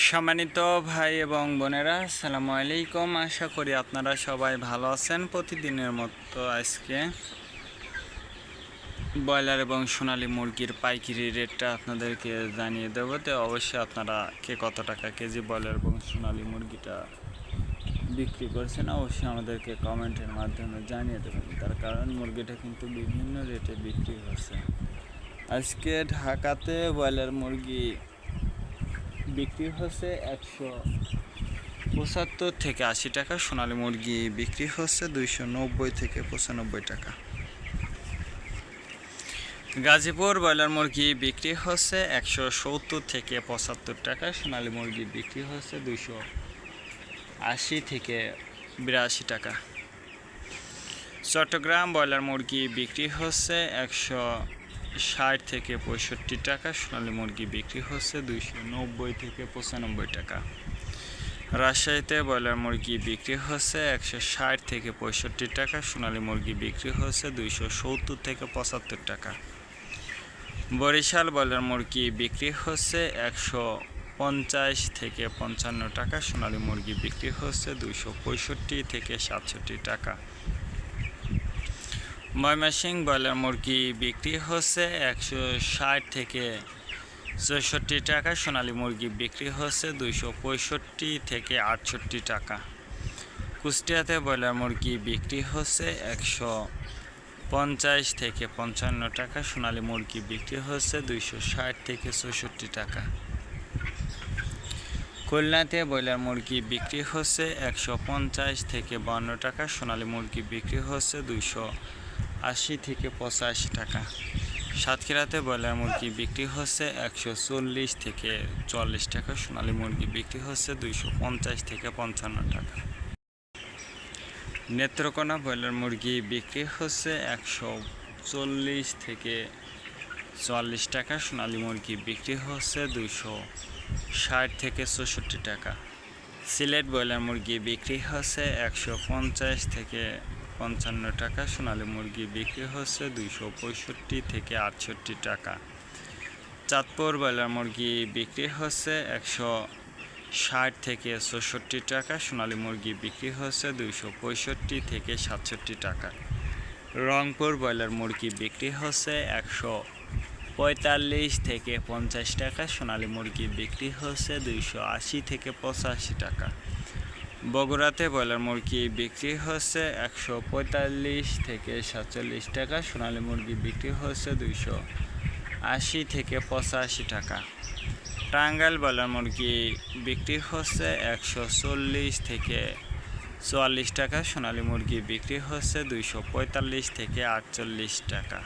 সম্মানিত ভাই এবং বোনেরা, আসসালামু আলাইকুম। আশা করি আপনারা সবাই ভালো আছেন। প্রতিদিনের মতো আজকে ব্রয়লার এবং সোনালী মুরগির পাইকারি রেটটা আপনাদেরকে জানিয়ে দেবো। তো অবশ্যই আপনারা কে কত টাকা কেজি ব্রয়লার এবং সোনালী মুরগিটা বিক্রি করছেন অবশ্যই আমাদেরকে কমেন্টের মাধ্যমে জানিয়ে দেবেন। তার কারণ মুরগিটা কিন্তু বিভিন্ন রেটে বিক্রি হচ্ছে। আজকে ঢাকাতে ব্রয়লার মুরগি বিক্রি হচ্ছে 175 থেকে 80 টাকা। সোনালী মুরগি বিক্রি হচ্ছে 290 থেকে 95 টাকা। গাজীপুর ব্রয়লার মুরগি বিক্রি হচ্ছে 170 থেকে 75 টাকা। সোনালী মুরগি বিক্রি হচ্ছে 280 থেকে 82 টাকা। চট্টগ্রাম ব্রয়লার মুরগি বিক্রি হচ্ছে 160 থেকে 65 টাকা। সোনালী মুরগি বিক্রি হচ্ছে 290 থেকে 95 টাকা। রাজশাহীতে ব্রয়লার মুরগি বিক্রি হচ্ছে 160 থেকে 65 টাকা। সোনালী মুরগি বিক্রি হচ্ছে 270 থেকে 75 টাকা। বরিশাল ব্রয়লার মুরগি বিক্রি হচ্ছে 150 থেকে 55 টাকা। সোনালী মুরগি বিক্রি হচ্ছে 265 থেকে 67 টাকা। ময়মনসিংহ ব্রয়লার মুরগি বিক্রি হচ্ছে 160 থেকে 64 টাকা। সোনালী মুরগি বিক্রি হচ্ছে 265 থেকে 68 টাকা। কুষ্টিয়াতে ব্রয়লার মুরগি বিক্রি হচ্ছে 150 থেকে 55 টাকা। সোনালী মুরগি বিক্রি হচ্ছে 260 থেকে 64 টাকা। খুলনাতে ব্রয়লার মুরগি বিক্রি হচ্ছে 150 থেকে 52 টাকা। সোনালী মুরগি বিক্রি হচ্ছে 280 থেকে 85 টাকা। সাতক্ষীরাতে ব্রয়লার মুরগি বিক্রি হচ্ছে 140 থেকে 40 টাকা। সোনালী মুরগি বিক্রি হচ্ছে 250 থেকে 55 টাকা। নেত্রকোনা ব্রয়লার মুরগি বিক্রি হচ্ছে 140 থেকে 40 টাকা। সোনালী মুরগি বিক্রি হচ্ছে 260 থেকে 64 টাকা। সিলেট ব্রয়লার মুরগি বিক্রি হচ্ছে 150 থেকে 55 টাকা। সোনালী মুরগি বিক্রি হচ্ছে 265 থেকে 68 টাকা। চাঁদপুর ব্রয়লার মুরগি বিক্রি হচ্ছে 160 থেকে 64 টাকা। সোনালী মুরগি বিক্রি হচ্ছে 265 থেকে 67 টাকা। রংপুর ব্রয়লার মুরগি বিক্রি হচ্ছে 145 থেকে 50 টাকা। সোনালী মুরগি বিক্রি হচ্ছে 280 থেকে 85 টাকা। বগুড়াতে ব্রয়লার মুরগি বিক্রি হচ্ছে 145 থেকে 47 টাকা। সোনালী মুরগি বিক্রি হচ্ছে 280 থেকে 85 টাকা। টাঙ্গাইল ব্রয়লার মুরগি বিক্রি হচ্ছে 140 থেকে 44 টাকা। সোনালী মুরগি বিক্রি হচ্ছে 245 থেকে 48 টাকা।